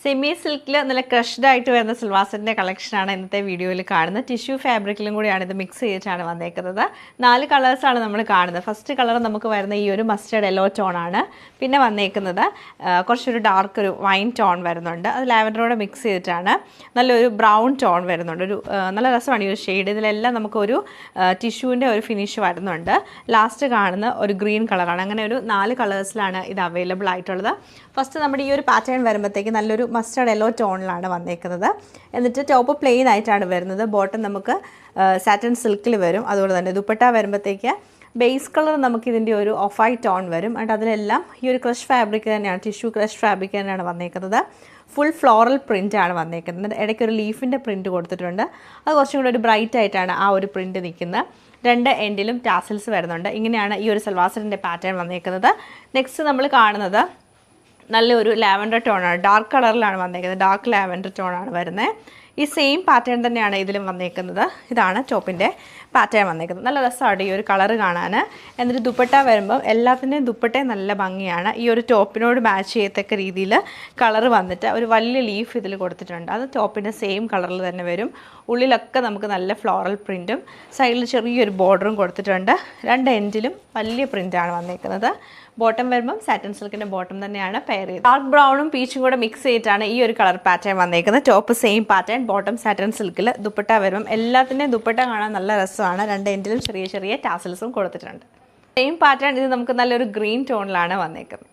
Semi സിൽക്കിൽ നല്ല crushed ആയിട്ട് വരുന്ന സിൽവാസറിൻ്റെ കളക്ഷനാണ് ഇന്നത്തെ വീഡിയോയിൽ കാണുന്നത്. ടിഷ്യൂ ഫാബ്രിക്കിലും കൂടിയാണ് ഇത് മിക്സ് ചെയ്തിട്ടാണ് വന്നേക്കുന്നത്. 4 കളേഴ്സാണ് നമ്മൾ കാണുന്നത്. ഫസ്റ്റ് കളർ നമുക്ക് വരുന്ന ഈ ഒരു മസ്റ്റേർഡ് യെല്ലോ ടോണാണ്. പിന്നെ വന്നേക്കുന്നത് കുറച്ചൊരു ഡാർക്ക് ഒരു വൈൻ ടോൺ വരുന്നുണ്ട്. അത് ലാവൻഡറോടെ മിക്സ് ചെയ്തിട്ടാണ്. നല്ലൊരു ബ്രൗൺ ടോൺ വരുന്നുണ്ട്. ഒരു നല്ല രസമാണ് ഈ ഒരു ഷെയ്ഡ്. ഇതിലെല്ലാം നമുക്കൊരു ടിഷ്യൂവിൻ്റെ ഒരു ഫിനിഷ് വരുന്നുണ്ട്. ലാസ്റ്റ് കാണുന്ന ഒരു ഗ്രീൻ കളറാണ്. അങ്ങനെ ഒരു 4 കളേഴ്സിലാണ് ഇത് അവൈലബിൾ ആയിട്ടുള്ളത്. ഫസ്റ്റ് നമ്മുടെ ഈ ഒരു പാറ്റേൺ വരുമ്പോഴത്തേക്ക് നല്ലൊരു മസ്റ്റേർഡ് യെല്ലോ ടോണിലാണ് വന്നേക്കുന്നത്. എന്നിട്ട് ടോപ്പ് പ്ലെയിൻ ആയിട്ടാണ് വരുന്നത്. ബോട്ടം നമുക്ക് സാറ്റൻ സിൽക്കിൽ വരും. അതുപോലെ തന്നെ ദുപ്പട്ട വരുമ്പോഴത്തേക്ക് ബേസ് കളർ നമുക്ക് ഇതിൻ്റെ ഒരു ഓഫ് വൈറ്റ് ടോൺ വരും. എന്നിട്ട് അതിലെല്ലാം ഈ ഒരു ക്രഷ് ഫാബ്രിക് തന്നെയാണ്, ടിഷ്യൂ ക്രഷ് ഫാബ്രിക് തന്നെയാണ് വന്നേക്കുന്നത്. ഫുൾ ഫ്ലോറൽ പ്രിൻ്റ് ആണ് വന്നേക്കുന്നത്. ഇടയ്ക്ക് ഒരു ലീഫിൻ്റെ പ്രിൻറ്റ് കൊടുത്തിട്ടുണ്ട്. അത് കുറച്ചും കൂടി ഒരു ബ്രൈറ്റ് ആയിട്ടാണ് ആ ഒരു പ്രിൻറ്റ് നിൽക്കുന്നത്. 2 എൻഡിലും ടാസൽസ് വരുന്നുണ്ട്. ഇങ്ങനെയാണ് ഈ ഒരു സൽവാറിൻ്റെ പാറ്റേൺ വന്നേക്കുന്നത്. നെക്സ്റ്റ് നമ്മൾ കാണുന്നത് നല്ലൊരു ലാവൻഡർ ടോണാണ്. ഡാർക്ക് കളറിലാണ് വന്നേക്കുന്നത്. ഡാർക്ക് ലാവൻഡർ ടോണാണ് വരുന്നത്. ഈ സെയിം പാറ്റേൺ തന്നെയാണ് ഇതിലും വന്നേക്കുന്നത്. ഇതാണ് ടോപ്പിൻ്റെ പാറ്റേൺ വന്നേക്കുന്നത്. നല്ല രസമാണ് ഈ ഒരു കളറ് കാണാൻ. എന്നിട്ട് ദുപ്പട്ട വരുമ്പോൾ എല്ലാത്തിൻ്റെയും ദുപ്പട്ടയും നല്ല ഭംഗിയാണ്. ഈ ഒരു ടോപ്പിനോട് മാച്ച് ചെയ്യത്തക്ക രീതിയിൽ കളറ് വന്നിട്ട് ഒരു വലിയ ലീഫ് ഇതിൽ കൊടുത്തിട്ടുണ്ട്. അത് ടോപ്പിൻ്റെ സെയിം കളറിൽ തന്നെ വരും. ഉള്ളിലൊക്കെ നമുക്ക് നല്ല ഫ്ലോറൽ പ്രിൻറ്റും സൈഡിൽ ചെറിയൊരു ബോർഡറും കൊടുത്തിട്ടുണ്ട്. 2 എൻഡിലും വലിയ പ്രിൻ്റാണ് വന്നേക്കുന്നത്. ബോട്ടം വരുമ്പം സാറ്റൻ സിൽക്കിൻ്റെ ബോട്ടം തന്നെയാണ് പെയർ ചെയ്ത്. ഡാർക്ക് ബ്രൗണും പീച്ചും കൂടെ മിക്സ് ചെയ്തിട്ടാണ് ഈ ഒരു കളർ പാറ്റേൺ വന്നേക്കുന്നത്. Top same pattern, bottom satin സിൽക്കിൽ. ദുപ്പട്ട വരുമ്പം എല്ലാത്തിൻ്റെയും ദുപ്പട്ട കാണാൻ നല്ല രസമാണ്. 2 എൻഡിലും ചെറിയ ചെറിയ ടാസൽസും കൊടുത്തിട്ടുണ്ട്. സെയിം പാറ്റേൺ ഇത് നമുക്ക് നല്ലൊരു ഗ്രീൻ ടോണിലാണ് വന്നേക്കുന്നത്.